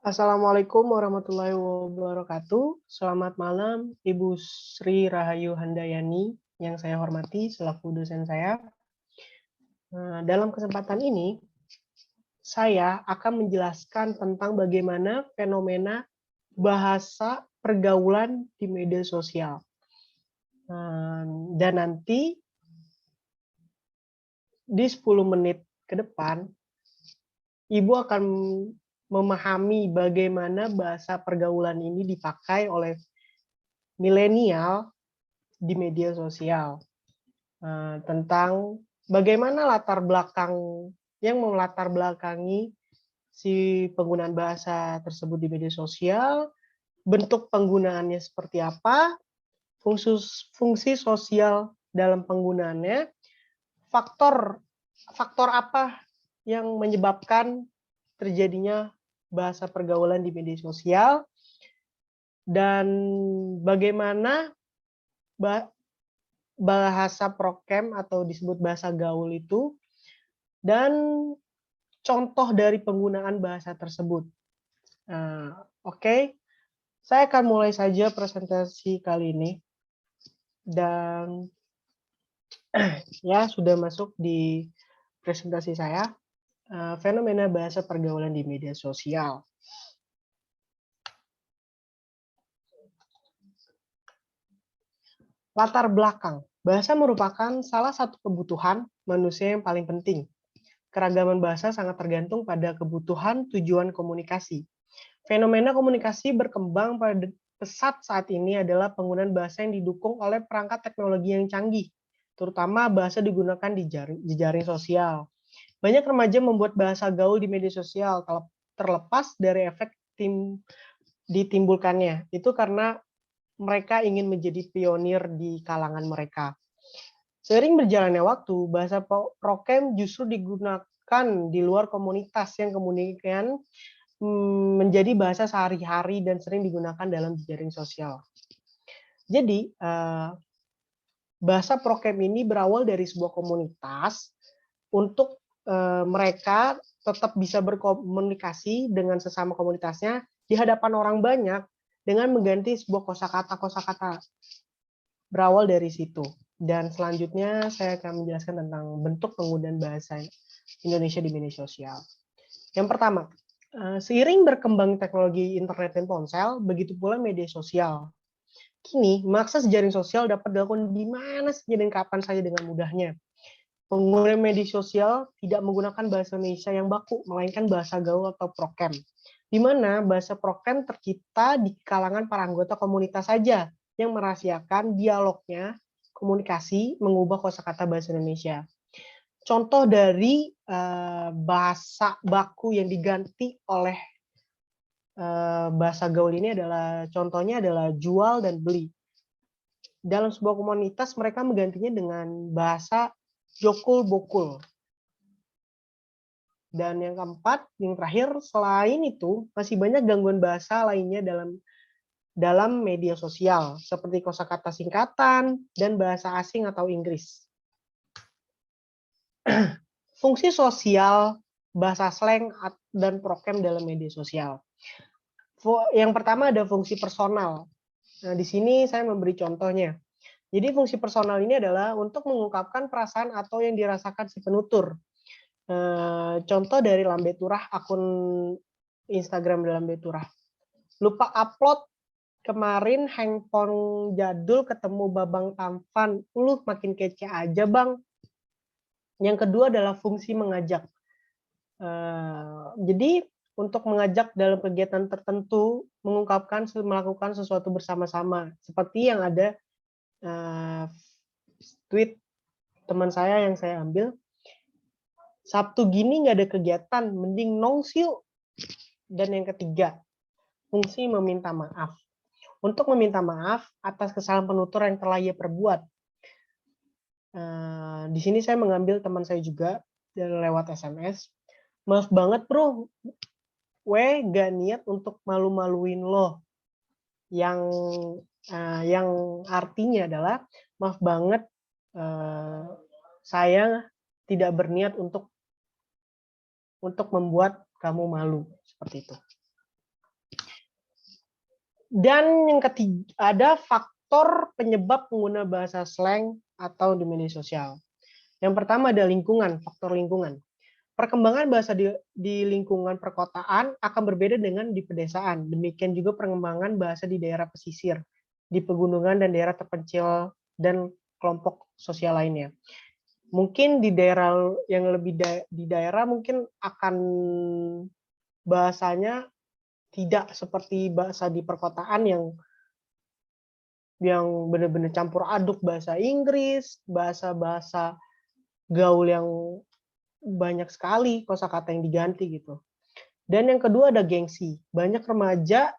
Assalamualaikum warahmatullahi wabarakatuh. Selamat malam, Ibu Sri Rahayu Handayani yang saya hormati selaku dosen saya. Dalam kesempatan ini, saya akan menjelaskan tentang bagaimana fenomena bahasa pergaulan di media sosial. Dan nanti di 10 menit ke depan, Ibu akan memahami bagaimana bahasa pergaulan ini dipakai oleh milenial di media sosial, tentang bagaimana latar belakang yang melatar belakangi si penggunaan bahasa tersebut di media sosial, bentuk penggunaannya seperti apa, fungsi sosial dalam penggunaannya, faktor faktor apa yang menyebabkan terjadinya bahasa pergaulan di media sosial, dan bagaimana bahasa prokem atau disebut bahasa gaul itu, dan contoh dari penggunaan bahasa tersebut. Oke, saya akan mulai saja presentasi kali ini. Dan ya, sudah masuk di presentasi saya, fenomena bahasa pergaulan di media sosial. Latar belakang. Bahasa merupakan salah satu kebutuhan manusia yang paling penting. Keragaman bahasa sangat tergantung pada kebutuhan tujuan komunikasi. Fenomena komunikasi berkembang pada pesat saat ini adalah penggunaan bahasa yang didukung oleh perangkat teknologi yang canggih, terutama bahasa digunakan di jaring sosial. Banyak remaja membuat bahasa gaul di media sosial terlepas dari efek ditimbulkannya. Itu karena mereka ingin menjadi pionir di kalangan mereka. Seiring berjalannya waktu, bahasa prokem justru digunakan di luar komunitas yang kemudian menjadi bahasa sehari-hari dan sering digunakan dalam jaring sosial. Jadi, bahasa prokem ini berawal dari sebuah komunitas untuk mereka tetap bisa berkomunikasi dengan sesama komunitasnya di hadapan orang banyak dengan mengganti sebuah kosakata berawal dari situ. Dan selanjutnya saya akan menjelaskan tentang bentuk penggunaan bahasa Indonesia di media sosial. Yang pertama, seiring berkembang teknologi internet dan ponsel, begitu pula media sosial. Kini, mengakses jaring sosial dapat dilakukan di mana saja dan kapan saja dengan mudahnya. Pengguna media sosial tidak menggunakan bahasa Indonesia yang baku, melainkan bahasa gaul atau prokem, di mana bahasa prokem tercipta di kalangan para anggota komunitas saja yang merahasiakan dialognya, komunikasi, mengubah kosakata bahasa Indonesia. Contoh dari bahasa baku yang diganti oleh bahasa gaul ini adalah, contohnya adalah jual dan beli. Dalam sebuah komunitas mereka menggantinya dengan bahasa jokul-bokul. Dan yang keempat, yang terakhir, selain itu masih banyak gangguan bahasa lainnya dalam media sosial, seperti kosakata singkatan dan bahasa asing atau Inggris. Fungsi sosial bahasa slang dan prokem dalam media sosial. Yang pertama ada fungsi personal. Nah, di sini saya memberi contohnya. Jadi fungsi personal ini adalah untuk mengungkapkan perasaan atau yang dirasakan si penutur. Contoh dari Lambe Turah, akun Instagram Lambe Turah. Lupa upload kemarin, handphone jadul ketemu Babang Tampan. Makin kece aja bang. Yang kedua adalah fungsi mengajak. Jadi untuk mengajak dalam kegiatan tertentu, melakukan sesuatu bersama-sama. Seperti yang ada tweet teman saya yang saya ambil, Sabtu gini nggak ada kegiatan, mending nongs yuk. Dan yang ketiga, fungsi meminta maaf. Untuk meminta maaf atas kesalahan penutur yang telah ia perbuat. Di sini saya mengambil teman saya juga lewat SMS. Maaf banget bro, gak niat untuk malu-maluin lo. Yang artinya adalah, maaf banget, saya tidak berniat untuk membuat kamu malu, seperti itu. Dan yang ketiga, ada faktor penyebab pengguna bahasa slang atau di media sosial. Yang pertama ada lingkungan, faktor lingkungan. Perkembangan bahasa di lingkungan perkotaan akan berbeda dengan di pedesaan. Demikian juga perkembangan bahasa di daerah pesisir, di pegunungan dan daerah terpencil dan kelompok sosial lainnya. Mungkin di daerah yang lebih di daerah mungkin akan bahasanya tidak seperti bahasa di perkotaan yang benar-benar campur aduk bahasa Inggris, bahasa-bahasa gaul yang banyak sekali kosakata yang diganti gitu. Dan yang kedua ada gengsi. Banyak remaja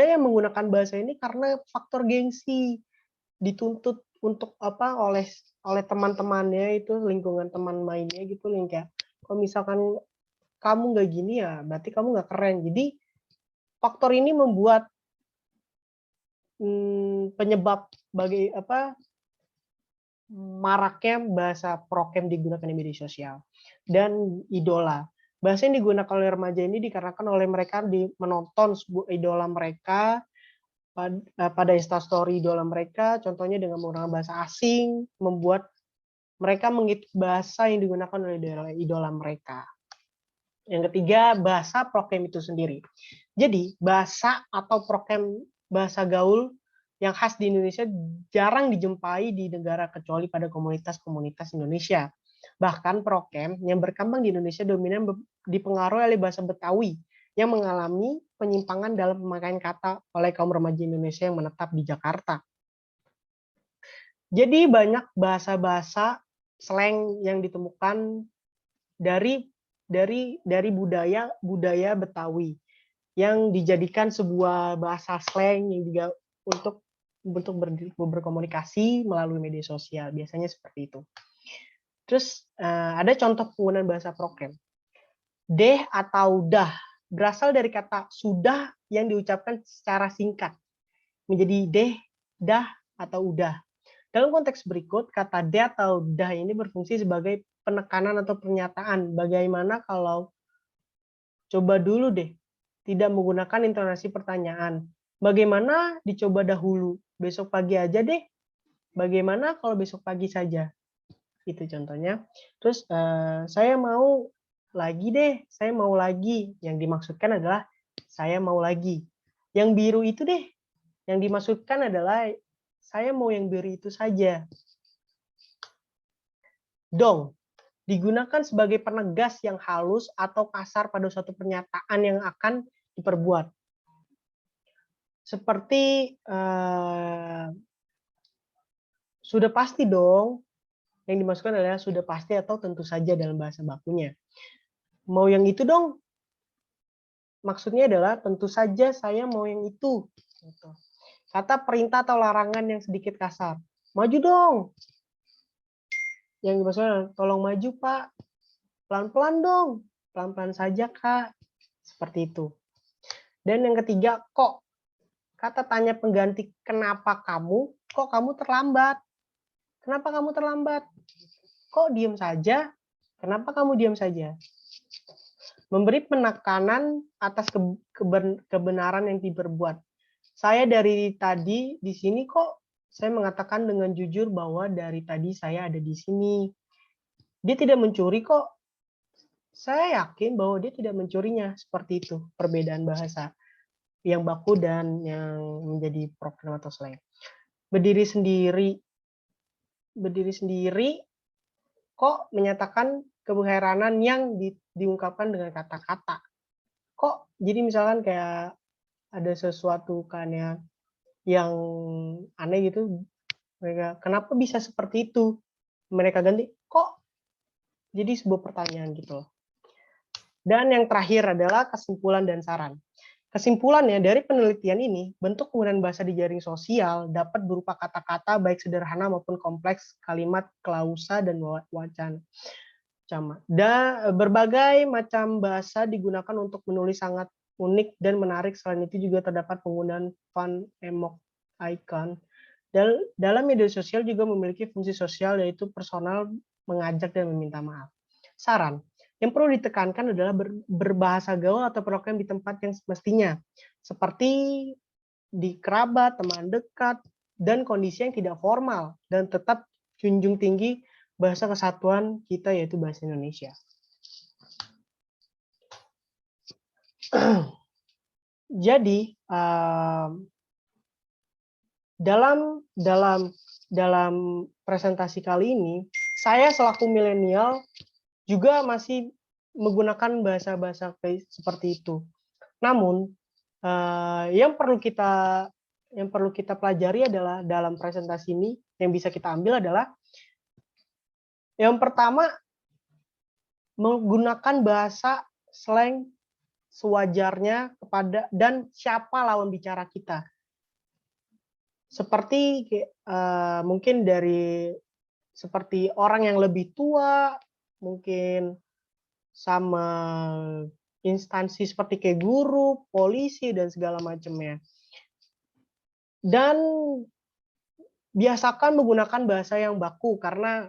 yang menggunakan bahasa ini karena faktor gengsi, dituntut untuk apa oleh teman-temannya, itu lingkungan teman mainnya gitu, yang kayak kalau misalkan kamu nggak gini ya berarti kamu nggak keren. Jadi faktor ini membuat penyebab bagi apa maraknya bahasa prokem digunakan di media sosial. Dan idola. Bahasa yang digunakan oleh remaja ini dikarenakan oleh mereka menonton sebuah idola mereka pada instastory idola mereka, contohnya dengan menggunakan bahasa asing, membuat mereka mengikuti bahasa yang digunakan oleh idola mereka. Yang ketiga, bahasa prokem itu sendiri. Jadi, bahasa atau prokem bahasa gaul yang khas di Indonesia jarang dijumpai di negara kecuali pada komunitas-komunitas Indonesia. Bahkan prokem yang berkembang di Indonesia dominan dipengaruhi oleh bahasa Betawi yang mengalami penyimpangan dalam pemakaian kata oleh kaum remaja Indonesia yang menetap di Jakarta. Jadi banyak bahasa-bahasa slang yang ditemukan dari budaya Betawi yang dijadikan sebuah bahasa slang yang juga untuk berkomunikasi melalui media sosial, biasanya seperti itu. Terus ada contoh penggunaan bahasa prokem. Deh atau dah berasal dari kata sudah yang diucapkan secara singkat menjadi deh, dah, atau udah. Dalam konteks berikut, kata deh atau dah ini berfungsi sebagai penekanan atau pernyataan. Bagaimana kalau coba dulu deh, tidak menggunakan intonasi pertanyaan. Bagaimana dicoba dahulu? Besok pagi aja deh. Bagaimana kalau besok pagi saja? Itu contohnya. Terus saya mau lagi deh, saya mau lagi. Yang dimaksudkan adalah saya mau lagi. Yang biru itu deh, yang dimaksudkan adalah saya mau yang biru itu saja. Dong digunakan sebagai penegas yang halus atau kasar pada suatu pernyataan yang akan diperbuat. Seperti sudah pasti dong, yang dimaksudkan adalah sudah pasti atau tentu saja dalam bahasa bakunya. Mau yang itu dong, maksudnya adalah tentu saja saya mau yang itu. Kata perintah atau larangan yang sedikit kasar. Maju dong. Yang dimaksudkan tolong maju Pak. Pelan-pelan dong. Pelan-pelan saja Kak. Seperti itu. Dan yang ketiga, kok. Kata tanya pengganti kenapa kamu, kok kamu terlambat? Kenapa kamu terlambat? Kok diam saja? Kenapa kamu diam saja? Memberi penekanan atas kebenaran yang diperbuat. Saya dari tadi di sini kok saya mengatakan dengan jujur bahwa dari tadi saya ada di sini. Dia tidak mencuri kok. Saya yakin bahwa dia tidak mencurinya. Seperti itu perbedaan bahasa yang baku dan yang menjadi program atau slang. Berdiri sendiri kok menyatakan keheranan yang diungkapkan dengan kata-kata. Kok jadi misalkan kayak ada sesuatu kan yang aneh gitu, mereka kenapa bisa seperti itu, mereka ganti kok, jadi sebuah pertanyaan gitu. Dan yang terakhir adalah kesimpulan dan saran. Kesimpulannya dari penelitian ini, bentuk penggunaan bahasa di jaring sosial dapat berupa kata-kata baik sederhana maupun kompleks, kalimat, klausa, dan wacana. Dan berbagai macam bahasa digunakan untuk menulis sangat unik dan menarik. Selain itu juga terdapat penggunaan font, emoji, icon. Dalam media sosial juga memiliki fungsi sosial yaitu personal, mengajak dan meminta maaf. Saran, yang perlu ditekankan adalah berbahasa gaul atau program di tempat yang semestinya. Seperti di kerabat, teman dekat, dan kondisi yang tidak formal, dan tetap junjung tinggi bahasa kesatuan kita, yaitu bahasa Indonesia. Jadi dalam presentasi kali ini, saya selaku milenial juga masih menggunakan bahasa-bahasa seperti itu. Namun yang perlu kita pelajari adalah dalam presentasi ini yang bisa kita ambil adalah yang pertama, menggunakan bahasa slang sewajarnya kepada dan siapa lawan bicara kita. Seperti mungkin seperti orang yang lebih tua, mungkin sama instansi seperti kayak guru, polisi, dan segala macamnya. Dan biasakan menggunakan bahasa yang baku, karena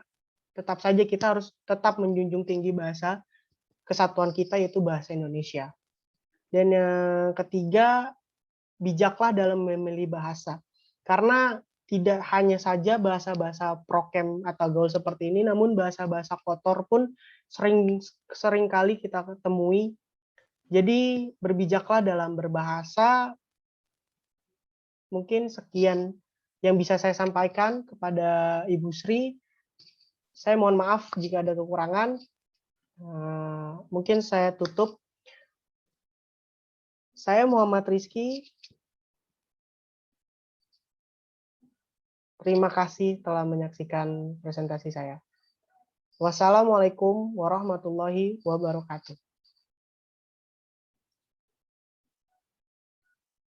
tetap saja kita harus tetap menjunjung tinggi bahasa kesatuan kita, yaitu bahasa Indonesia. Dan yang ketiga, bijaklah dalam memilih bahasa. Karena tidak hanya saja bahasa-bahasa prokem atau gaul seperti ini, namun bahasa-bahasa kotor pun sering kali kita temui. Jadi berbijaklah dalam berbahasa. Mungkin sekian yang bisa saya sampaikan kepada Ibu Sri. Saya mohon maaf jika ada kekurangan. Mungkin saya tutup. Saya Muhammad Rizky. Terima kasih telah menyaksikan presentasi saya. Wassalamualaikum warahmatullahi wabarakatuh.